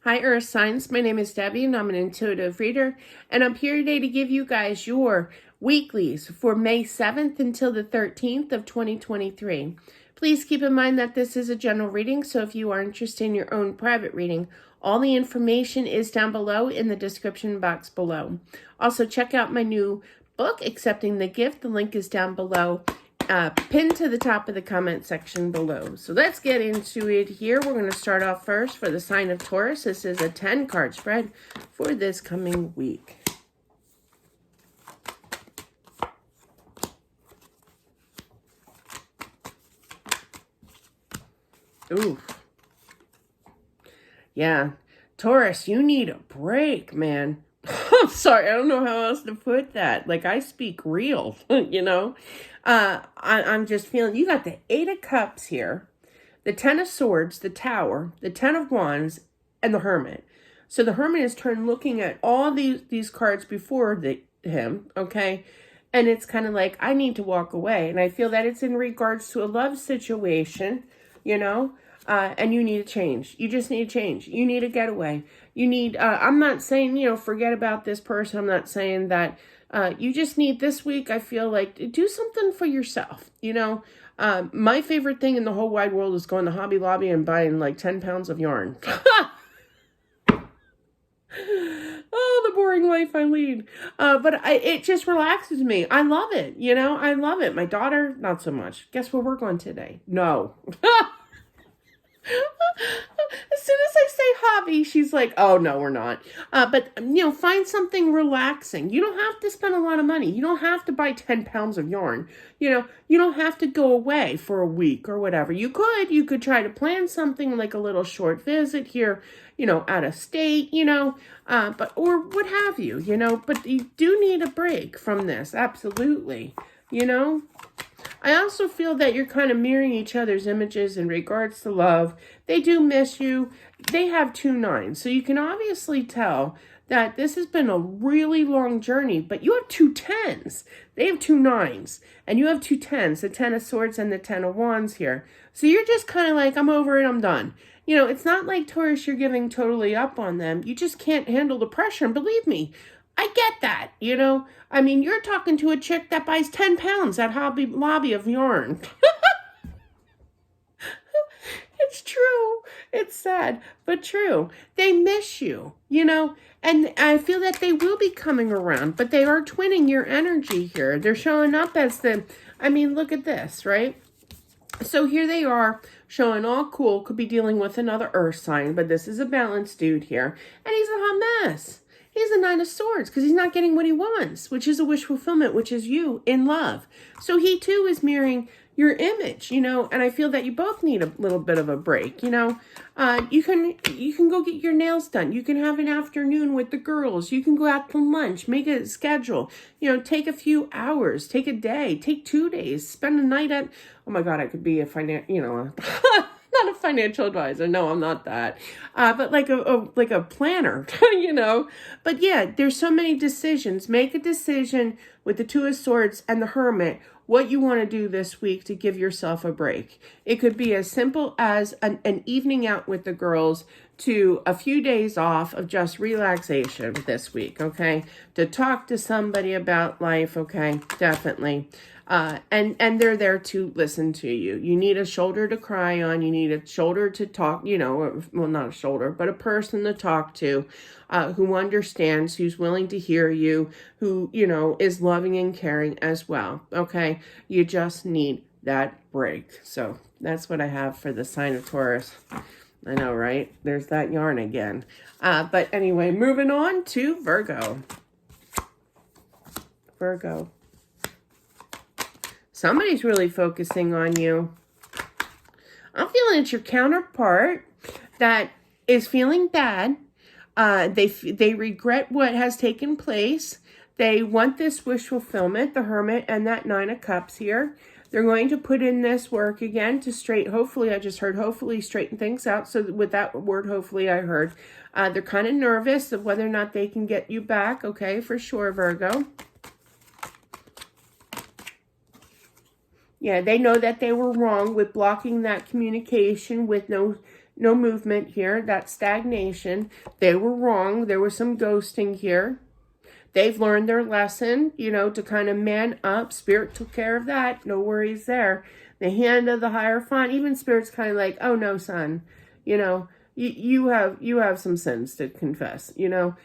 Hi, Earth Signs. My name is Debbie, and I'm an intuitive reader. And I'm here today to give you guys your weeklies for May 7th until the 13th of 2023. Please keep in mind that this is a general reading, so if you are interested in your own private reading, all the information is down below in the description box below. Also, check out my new book, Accepting the Gift. The link is down below. Pinned to the top of the comment section below. So let's get into it here. We're going to start off first for the sign of Taurus. This is a 10-card spread for this coming week. Ooh. Yeah. Taurus, you need a break, man. I'm sorry, I don't know how else to put that. Like, I speak real, you know? I'm just feeling, you got the 8 of Cups here, the 10 of Swords, the Tower, the 10 of Wands, and the Hermit. So the Hermit is turned looking at all these cards before him, okay? And it's kind of like, I need to walk away. And I feel that it's in regards to a love situation, you know? And you need a change. You just need a change. You need a getaway. You need, I'm not saying, you know, forget about this person. I'm not saying that you just need this week. I feel like do something for yourself. You know, my favorite thing in the whole wide world is going to Hobby Lobby and buying like 10 pounds of yarn. Oh, the boring life I lead. But it just relaxes me. I love it. You know, I love it. My daughter, not so much. Guess where we're going today? No. As soon as I say hobby, she's like, oh, no, we're not. But, you know, find something relaxing. You don't have to spend a lot of money. You don't have to buy 10 pounds of yarn. You know, you don't have to go away for a week or whatever. You could try to plan something like a little short visit here, you know, out of state, you know, or what have you, you know, but you do need a break from this. Absolutely. You know, I also feel that you're kind of mirroring each other's images in regards to love. They do miss you. They have 2 9s. So you can obviously tell that this has been a really long journey, but you have 2 10s. They have 2 9s. And you have 2 10s, the 10 of Swords and the 10 of Wands here. So you're just kind of like, I'm over it, I'm done. You know, it's not like Taurus, you're giving totally up on them. You just can't handle the pressure. And believe me, I get that, you know. I mean, you're talking to a chick that buys 10 pounds at Hobby Lobby of yarn. It's true. It's sad, but true. They miss you, you know, and I feel that they will be coming around, but they are twinning your energy here. They're showing up as I mean, look at this, right? So here they are showing all cool, could be dealing with another earth sign, but this is a balanced dude here, and he's a hot mess. He's a 9 of Swords because he's not getting what he wants, which is a wish fulfillment, which is you in love. So he too is mirroring your image, you know, and I feel that you both need a little bit of a break, you know. You can go get your nails done. You can have an afternoon with the girls. You can go out to lunch, make a schedule, you know, take a few hours, take a day, take 2 days, spend a night at, oh my God, I could be a you know, not a financial advisor. No, I'm not that. But like a planner, you know. But yeah, there's so many decisions. Make a decision with the 2 of Swords and the Hermit what you want to do this week to give yourself a break. It could be as simple as an evening out with the girls to a few days off of just relaxation this week, okay? To talk to somebody about life, okay? Definitely. And they're there to listen to you. You need a shoulder to cry on. You need a shoulder to talk, you know, well, not a shoulder, but a person to talk to, who understands, who's willing to hear you, who, you know, is loving and caring as well. Okay. You just need that break. So that's what I have for the sign of Taurus. I know, right? There's that yarn again. But anyway, moving on to Virgo. Virgo. Somebody's really focusing on you. I'm feeling it's your counterpart that is feeling bad. They regret what has taken place. They want this wish fulfillment, the Hermit and that 9 of Cups here. They're going to put in this work again to hopefully, I just heard hopefully straighten things out. So with that word, hopefully I heard, they're kind of nervous of whether or not they can get you back. Okay, for sure, Virgo. Yeah, they know that they were wrong with blocking that communication with no no movement here. That's stagnation. They were wrong. There was some ghosting here. They've learned their lesson, you know, to kind of man up. Spirit took care of that. No worries there. The hand of the Hierophant, even Spirit's kind of like, oh no, son, you know, you have some sins to confess, you know.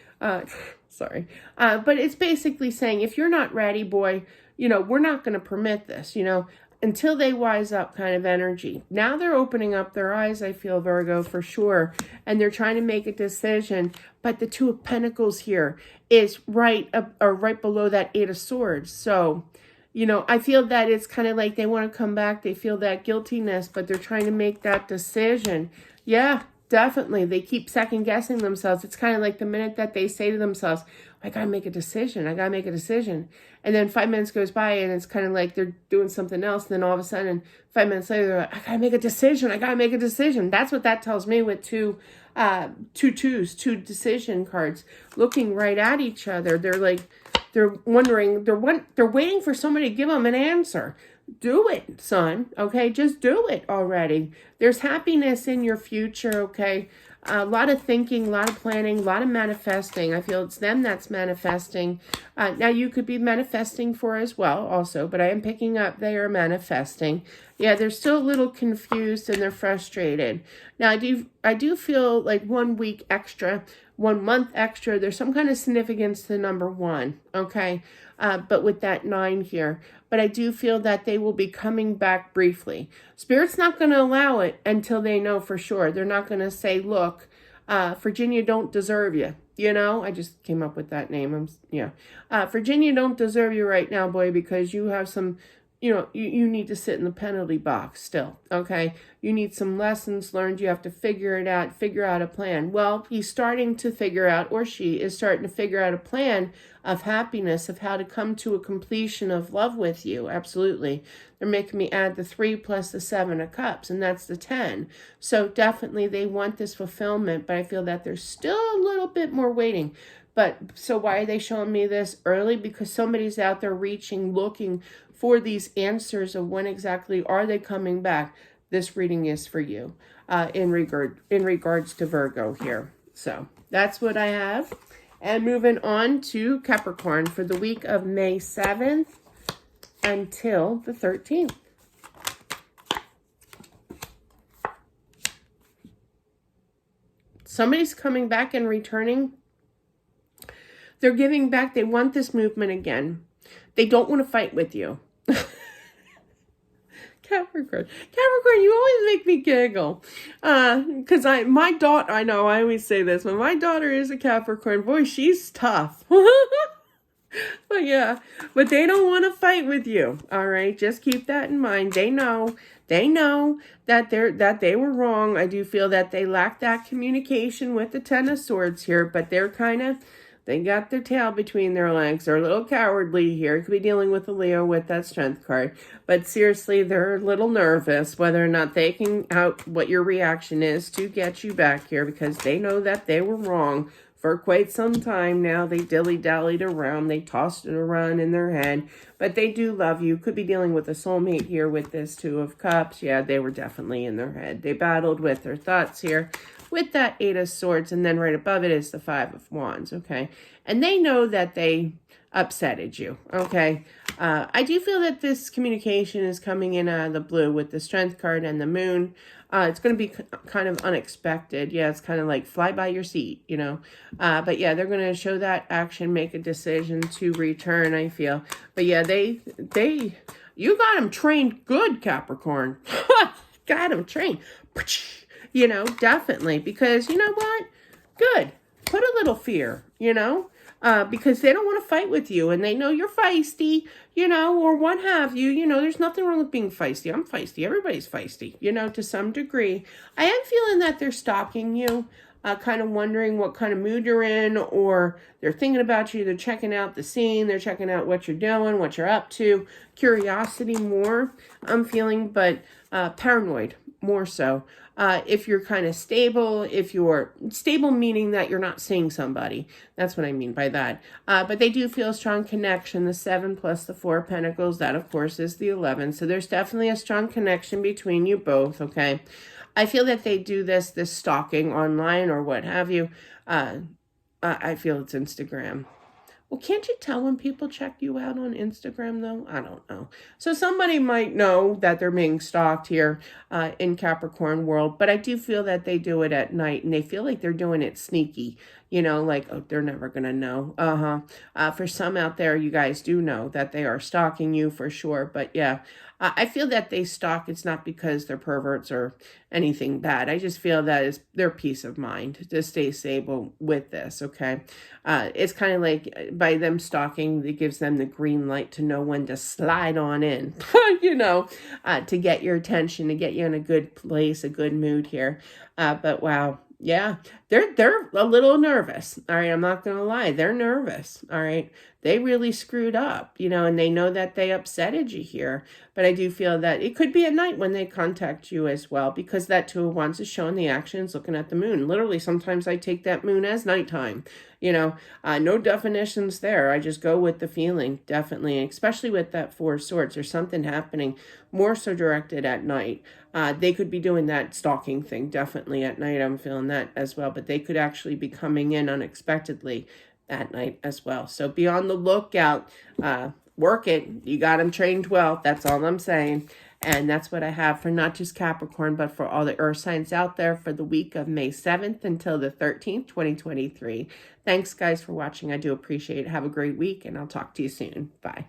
Sorry. But it's basically saying, if you're not ready, boy, you know, we're not going to permit this, you know, until they wise up kind of energy. Now they're opening up their eyes, I feel, Virgo, for sure. And they're trying to make a decision. But the Two of Pentacles here is right up, or right below that Eight of Swords. So, you know, I feel that it's kind of like they want to come back. They feel that guiltiness, but they're trying to make that decision. Yeah, definitely. They keep second guessing themselves. It's kind of like the minute that they say to themselves, I got to make a decision. I got to make a decision. And then 5 minutes goes by and it's kind of like they're doing something else. And then all of a sudden, 5 minutes later, they're like, I got to make a decision. I got to make a decision. That's what that tells me with two decision cards looking right at each other. They're like, they're wondering, they're waiting for somebody to give them an answer. Do it, son. Okay, just do it already. There's happiness in your future. Okay, a lot of thinking, a lot of planning, a lot of manifesting. I feel it's them that's manifesting. Now you could be manifesting for as well also, but I am picking up they are manifesting. Yeah, they're still a little confused and they're frustrated. Now I do feel like 1 week extra, 1 month extra. There's some kind of significance to number 1. Okay, but with that 9 here. But I do feel that they will be coming back briefly. Spirit's not going to allow it until they know for sure. They're not going to say, look, Virginia don't deserve you. You know, I just came up with that name. Virginia don't deserve you right now, boy, because you have some, you know, you need to sit in the penalty box still, okay? You need some lessons learned. You have to figure it out, figure out a plan. Well, he's starting to figure out, or she is starting to figure out a plan of happiness, of how to come to a completion of love with you. Absolutely. They're making me add the 3 plus the 7 of cups, and that's the 10. So definitely they want this fulfillment, but I feel that there's still a little bit more waiting. But so why are they showing me this early? Because somebody's out there reaching, looking for these answers of when exactly are they coming back. This reading is for you in regards to Virgo here. So that's what I have. And moving on to Capricorn for the week of May 7th until the 13th. Somebody's coming back and returning. They're giving back. They want this movement again. They don't want to fight with you. Capricorn, you always make me giggle. Because my daughter, I know, I always say this, when my daughter is a Capricorn, boy, she's tough. But yeah, but they don't want to fight with you. All right, just keep that in mind. They know that they were wrong. I do feel that they lack that communication with the Ten of Swords here, but they're kind of, they got their tail between their legs. They're a little cowardly here. Could be dealing with a Leo with that Strength card. But seriously, they're a little nervous whether or not they can out what your reaction is to get you back here, because they know that they were wrong for quite some time now. They dilly-dallied around. They tossed it around in their head. But they do love you. Could be dealing with a soulmate here with this Two of Cups. Yeah, they were definitely in their head. They battled with their thoughts here with that Eight of Swords, and then right above it is the Five of Wands, okay? And they know that they upsetted you, okay? I do feel that this communication is coming in out of the blue with the Strength card and the Moon. It's going to be kind of unexpected. Yeah, it's kind of like fly by your seat, you know? But yeah, they're going to show that action, make a decision to return, I feel. But yeah, you got them trained good, Capricorn. Got them trained. You know, definitely. Because, you know what? Good. Put a little fear, you know? Because they don't want to fight with you. And they know you're feisty, you know, or what have you. You know, there's nothing wrong with being feisty. I'm feisty. Everybody's feisty, you know, to some degree. I am feeling that they're stalking you. Kind of wondering what kind of mood you're in. Or they're thinking about you. They're checking out the scene. They're checking out what you're doing, what you're up to. Curiosity more, I'm feeling. But paranoid more so. If you're kind of stable, if you're stable, meaning that you're not seeing somebody. That's what I mean by that. But they do feel a strong connection. The 7 plus the 4 of Pentacles, that of course is the 11. So there's definitely a strong connection between you both, okay? I feel that they do this stalking online or what have you. I feel it's Instagram. Well, can't you tell when people check you out on Instagram, though? I don't know. So somebody might know that they're being stalked here in Capricorn world, but I do feel that they do it at night, and they feel like they're doing it sneaky. You know, like, oh, they're never going to know. For some out there, you guys do know that they are stalking you for sure. But yeah, I feel that they stalk. It's not because they're perverts or anything bad. I just feel that is their peace of mind to stay stable with this, okay? It's kind of like by them stalking, it gives them the green light to know when to slide on in, you know, to get your attention, to get you in a good place, a good mood here. But wow. Yeah, they're a little nervous. All right, I'm not going to lie. They're nervous. All right. They really screwed up, you know, and they know that they upsetted you here. But I do feel that it could be at night when they contact you as well, because that Two of Wands is showing the actions, looking at the moon. Literally, sometimes I take that moon as nighttime. You know, no definitions there. I just go with the feeling, definitely, especially with that Four of Swords. There's something happening more so directed at night. They could be doing that stalking thing definitely at night. I'm feeling that as well, but they could actually be coming in unexpectedly at night as well. So be on the lookout. Work it. You got them trained well. That's all I'm saying. And that's what I have for not just Capricorn, but for all the earth signs out there for the week of May 7th until the 13th, 2023. Thanks, guys, for watching. I do appreciate it. Have a great week, and I'll talk to you soon. Bye.